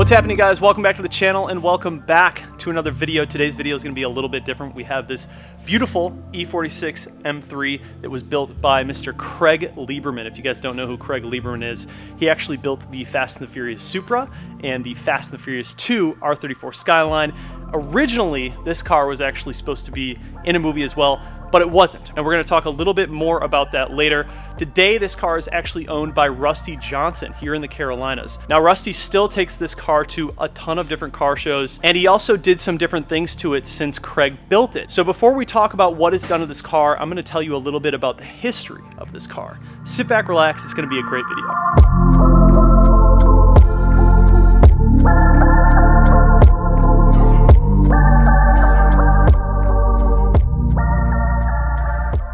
What's happening, guys? Welcome back to the channel and welcome back to another video. Today's video is going to be a little bit different. We have this beautiful E46 M3 that was built by Mr. Craig Lieberman. If you guys don't know who Craig Lieberman is, he actually built the Fast and the Furious Supra and the Fast and the Furious 2 R34 Skyline. Originally, this car was actually supposed to be in a movie as well, but it wasn't. And we're going to talk a little bit more about that later. Today, this car is actually owned by Rusty Johnson here in the Carolinas. Now, Rusty still takes this car to a ton of different car shows, and he also did some different things to it since Craig built it. So before we talk about what is done to this car, I'm going to tell you a little bit about the history of this car. Sit back, relax, it's going to be a great video.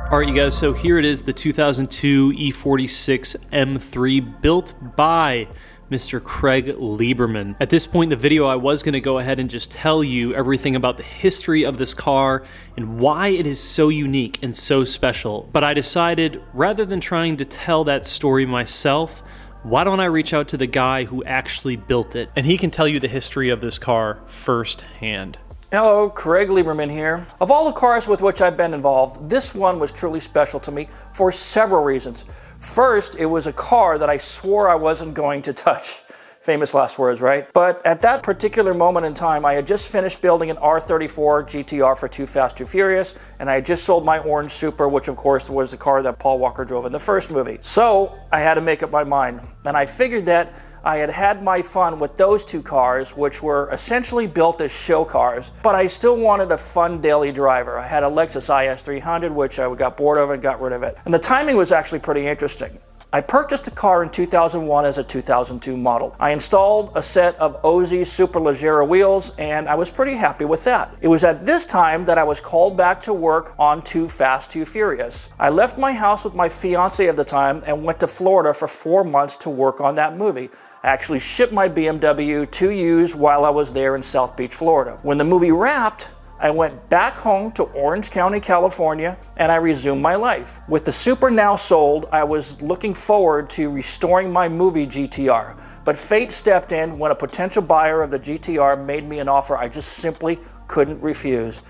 All right, you guys, so here it is, the 2002 E46 M3 built by Mr. Craig Lieberman. At this point in the video, I was going to go ahead and just tell you everything about the history of this car and why it is so unique and so special. But I decided, rather than trying to tell that story myself, why don't I reach out to the guy who actually built it? And he can tell you the history of this car firsthand. Hello, Craig Lieberman here. Of all the cars with which I've been involved, this one was truly special to me for several reasons. First, it was a car that I swore I wasn't going to touch. Famous last words, right? But at that particular moment in time, I had just finished building an R34 GTR for Too Fast, Too Furious, and I had just sold my orange Supra, which of course was the car that Paul Walker drove in the first movie. So I had to make up my mind, and I figured that I had had my fun with those two cars, which were essentially built as show cars, but I still wanted a fun daily driver. I had a Lexus IS 300, which I got bored of and got rid of it. And the timing was actually pretty interesting. I purchased the car in 2001 as a 2002 model. I installed a set of Ozzy Superleggera wheels, and I was pretty happy with that. It was at this time that I was called back to work on Too Fast, Too Furious. I left my house with my fiance at the time and went to Florida for 4 months to work on that movie. I actually shipped my BMW to use while I was there in South Beach, Florida. When the movie wrapped, I went back home to Orange County, California, and I resumed my life. With the Super now sold, I was looking forward to restoring my movie GTR, but fate stepped in when a potential buyer of the GTR made me an offer I just simply couldn't refuse.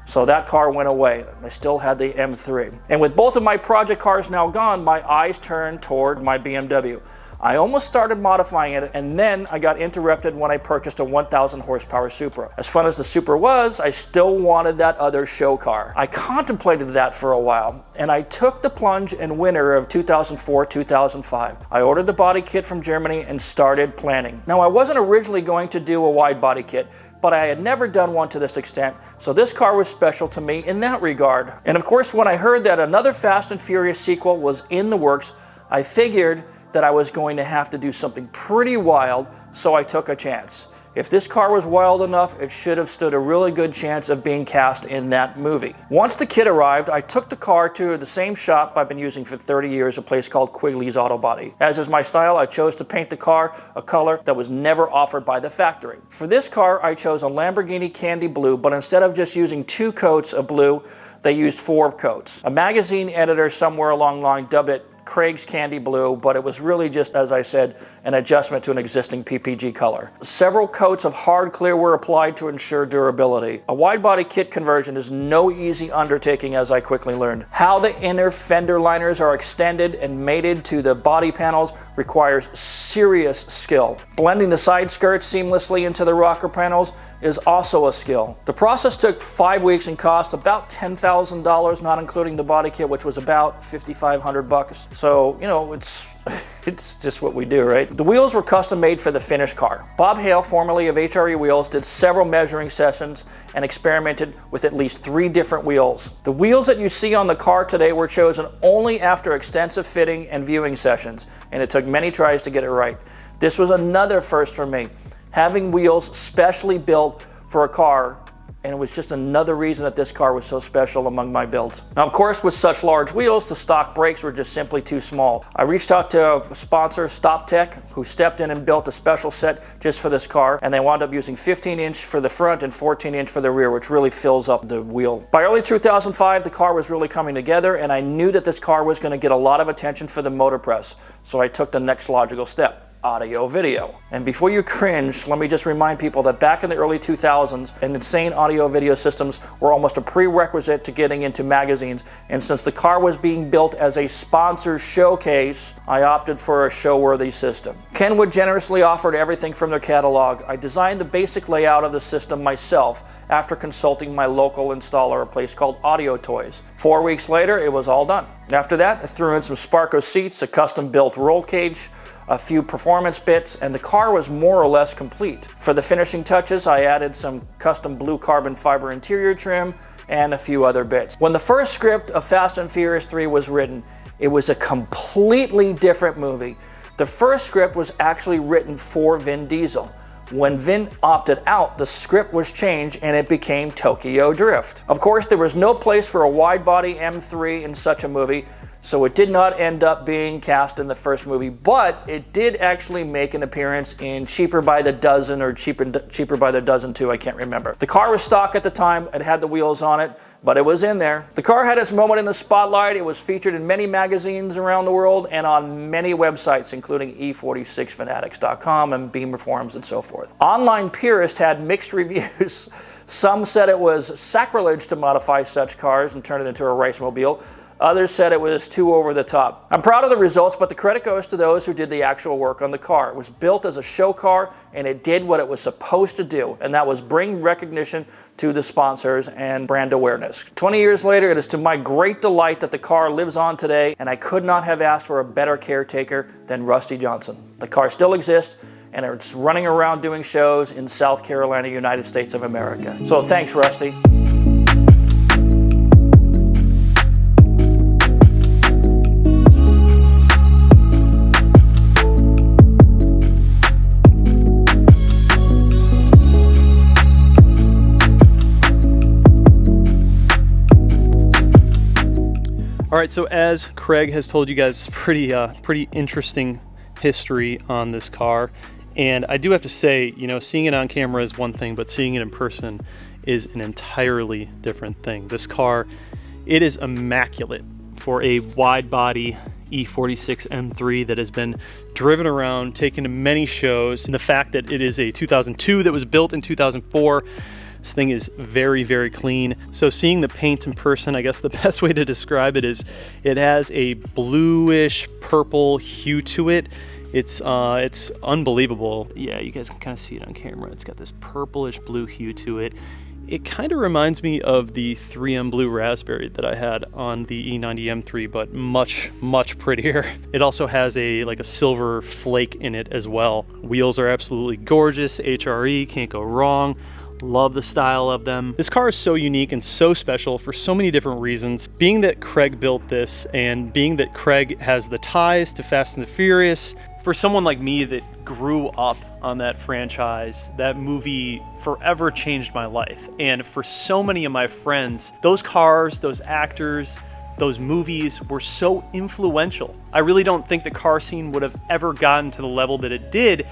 So that car went away. I still had the M3. And with both of my project cars now gone, my eyes turned toward my BMW. I almost started modifying it, and then I got interrupted when I purchased a 1,000 horsepower Supra. As fun as the Supra was, I still wanted that other show car. I contemplated that for a while, and I took the plunge in winter of 2004-2005. I ordered the body kit from Germany and started planning. Now, I wasn't originally going to do a wide body kit, but I had never done one to this extent, so this car was special to me in that regard. And of course, when I heard that another Fast and Furious sequel was in the works, I figured that I was going to have to do something pretty wild, so I took a chance. If this car was wild enough, it should have stood a really good chance of being cast in that movie. Once the kit arrived, I took the car to the same shop I've been using for 30 years, a place called Quigley's Auto Body. As is my style, I chose to paint the car a color that was never offered by the factory. For this car, I chose a Lamborghini Candy Blue, but instead of just using 2 coats of blue, they used 4 coats. A magazine editor somewhere along the line dubbed it Craig's Candy Blue, but it was really just, as I said, an adjustment to an existing PPG color. Several coats of hard clear were applied to ensure durability. A wide body kit conversion is no easy undertaking, as I quickly learned. How the inner fender liners are extended and mated to the body panels requires serious skill. Blending the side skirts seamlessly into the rocker panels is also a skill. The process took 5 weeks and cost about $10,000, not including the body kit, which was about $5,500. So, you know, it's just what we do, right? The wheels were custom made for the finished car. Bob Hale, formerly of HRE Wheels, did several measuring sessions and experimented with at least 3 different wheels. The wheels that you see on the car today were chosen only after extensive fitting and viewing sessions, and it took many tries to get it right. This was another first for me, having wheels specially built for a car, and it was just another reason that this car was so special among my builds. Now, of course, with such large wheels, the stock brakes were just simply too small. I reached out to a sponsor, StopTech, who stepped in and built a special set just for this car, and they wound up using 15-inch for the front and 14-inch for the rear, which really fills up the wheel. By early 2005, the car was really coming together, and I knew that this car was going to get a lot of attention for the motor press, so I took the next logical step. Audio video. And before you cringe, let me just remind people that back in the early 2000s, insane audio video systems were almost a prerequisite to getting into magazines, and since the car was being built as a sponsor showcase, I opted for a show-worthy system. Kenwood generously offered everything from their catalog. I designed the basic layout of the system myself after consulting my local installer, a place called Audio Toys. 4 weeks later, it was all done. After that, I threw in some Sparco seats, a custom-built roll cage, a few performance bits, and the car was more or less complete. For the finishing touches, I added some custom blue carbon fiber interior trim and a few other bits. When the first script of Fast and Furious 3 was written, it was a completely different movie. The first script was actually written for Vin Diesel. When Vin opted out, the script was changed and it became Tokyo Drift. Of course, there was no place for a wide-body M3 in such a movie, so it did not end up being cast in the first movie, but it did actually make an appearance in Cheaper by the Dozen or Cheaper by the Dozen 2, I can't remember. The car was stock at the time, it had the wheels on it, but it was in there. The car had its moment in the spotlight. It was featured in many magazines around the world and on many websites, including E46fanatics.com and Beamer forums and so forth. Online purists had mixed reviews. Some said it was sacrilege to modify such cars and turn it into a racemobile. Others said it was too over the top. I'm proud of the results, but the credit goes to those who did the actual work on the car. It was built as a show car, and it did what it was supposed to do, and that was bring recognition to the sponsors and brand awareness. 20 years later, it is to my great delight that the car lives on today, and I could not have asked for a better caretaker than Rusty Johnson. The car still exists, and it's running around doing shows in South Carolina, United States of America. So thanks, Rusty. All right, so as Craig has told you guys, pretty interesting history on this car. And I do have to say, you know, seeing it on camera is one thing, but seeing it in person is an entirely different thing. This car, it is immaculate for a wide body E46 M3 that has been driven around, taken to many shows. And the fact that it is a 2002 that was built in 2004, this thing is very, very clean. So seeing the paint in person, I guess the best way to describe it is it has a bluish purple hue to it. It's unbelievable. Yeah, you guys can kind of see it on camera. It's got this purplish blue hue to it. It kind of reminds me of the 3M Blue Raspberry that I had on the E90 M3, but much, much prettier. It also has like a silver flake in it as well. Wheels are absolutely gorgeous. HRE, can't go wrong. Love the style of them. This car is so unique and so special for so many different reasons. Being that Craig built this and being that Craig has the ties to Fast and the Furious, for someone like me that grew up on that franchise, that movie forever changed my life. And for so many of my friends, those cars, those actors, those movies were so influential. I really don't think the car scene would have ever gotten to the level that it did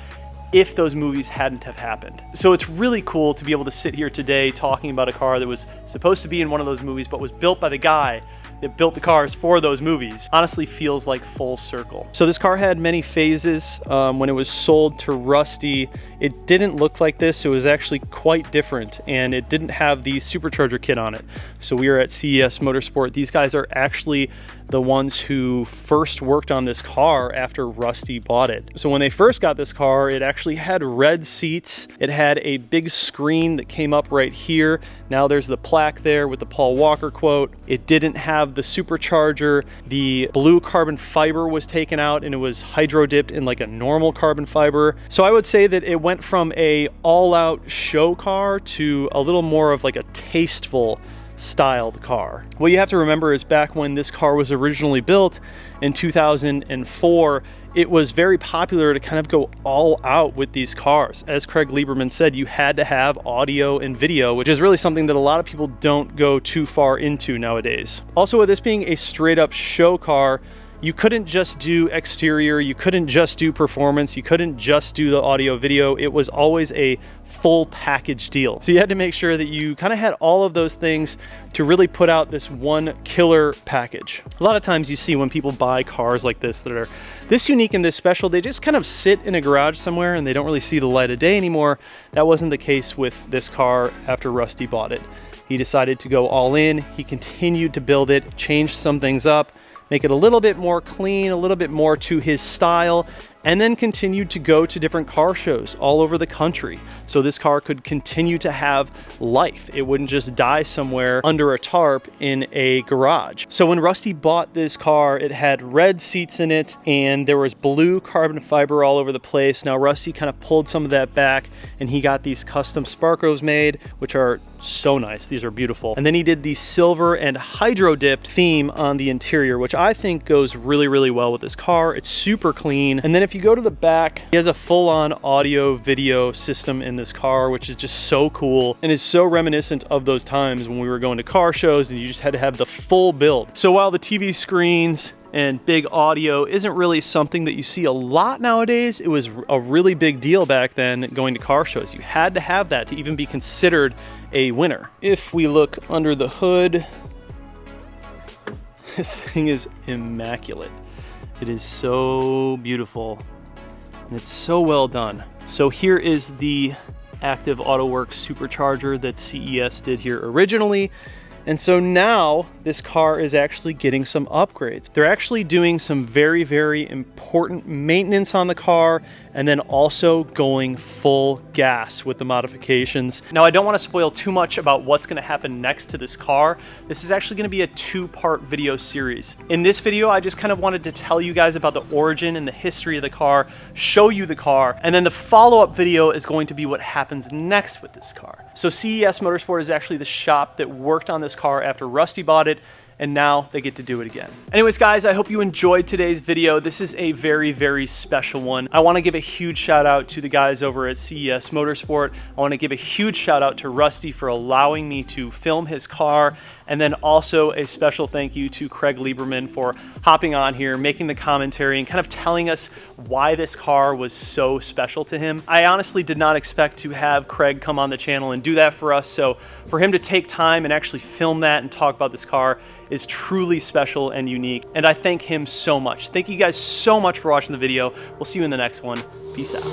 if those movies hadn't have happened. So it's really cool to be able to sit here today talking about a car that was supposed to be in one of those movies, but was built by the guy that built the cars for those movies. Honestly feels like full circle. So this car had many phases. When it was sold to Rusty, it didn't look like this. It was actually quite different, and it didn't have the supercharger kit on it. So we were at CES Motorsport. These guys are actually the ones who first worked on this car after Rusty bought it. So when they first got this car, it actually had red seats. It had a big screen that came up right here. Now there's the plaque there with the Paul Walker quote. It didn't have the supercharger. The blue carbon fiber was taken out and it was hydro dipped in like a normal carbon fiber. So I would say that it went from a all-out show car to a little more of like a tasteful styled car. What you have to remember is back when this car was originally built in 2004, it was very popular to kind of go all out with these cars. As Craig Lieberman said, you had to have audio and video, which is really something that a lot of people don't go too far into nowadays. Also, with this being a straight up show car, you couldn't just do exterior, you couldn't just do performance, you couldn't just do the audio video. It was always a full package deal. So you had to make sure that you kind of had all of those things to really put out this one killer package. A lot of times you see when people buy cars like this that are this unique and this special, they just kind of sit in a garage somewhere and they don't really see the light of day anymore. That wasn't the case with this car after Rusty bought it. He decided to go all in. He continued to build it, changed some things up, make it a little bit more clean, a little bit more to his style, and then continued to go to different car shows all over the country. So this car could continue to have life. It wouldn't just die somewhere under a tarp in a garage. So when Rusty bought this car, it had red seats in it and there was blue carbon fiber all over the place. Now Rusty kind of pulled some of that back and he got these custom sparkos made, which are so nice. These are beautiful. And then he did the silver and hydro dipped theme on the interior, which I think goes really, really well with this car. It's super clean. And then if you go to the back, he has a full-on audio video system in this car, which is just so cool and is so reminiscent of those times when we were going to car shows and you just had to have the full build. So while the TV screens and big audio isn't really something that you see a lot nowadays, it was a really big deal back then going to car shows. You had to have that to even be considered a winner. If we look under the hood, this thing is immaculate. It is so beautiful and it's so well done. So here is the Active AutoWorks supercharger that CES did here originally. And so now this car is actually getting some upgrades. They're actually doing some very, very important maintenance on the car and then also going full gas with the modifications. Now, I don't want to spoil too much about what's going to happen next to this car. This is actually going to be a two-part video series. In this video, I just kind of wanted to tell you guys about the origin and the history of the car, show you the car, and then the follow-up video is going to be what happens next with this car. So CES Motorsport is actually the shop that worked on this car after Rusty bought it, and now they get to do it again. Anyways, guys, I hope you enjoyed today's video. This is a very, very special one. I want to give a huge shout out to the guys over at CES Motorsport. I want to give a huge shout out to Rusty for allowing me to film his car. And then also a special thank you to Craig Lieberman for hopping on here, making the commentary, and kind of telling us why this car was so special to him. I honestly did not expect to have Craig come on the channel and do that for us, so for him to take time and actually film that and talk about this car is truly special and unique, and I thank him so much. Thank you guys so much for watching the video. We'll see you in the next one. Peace out.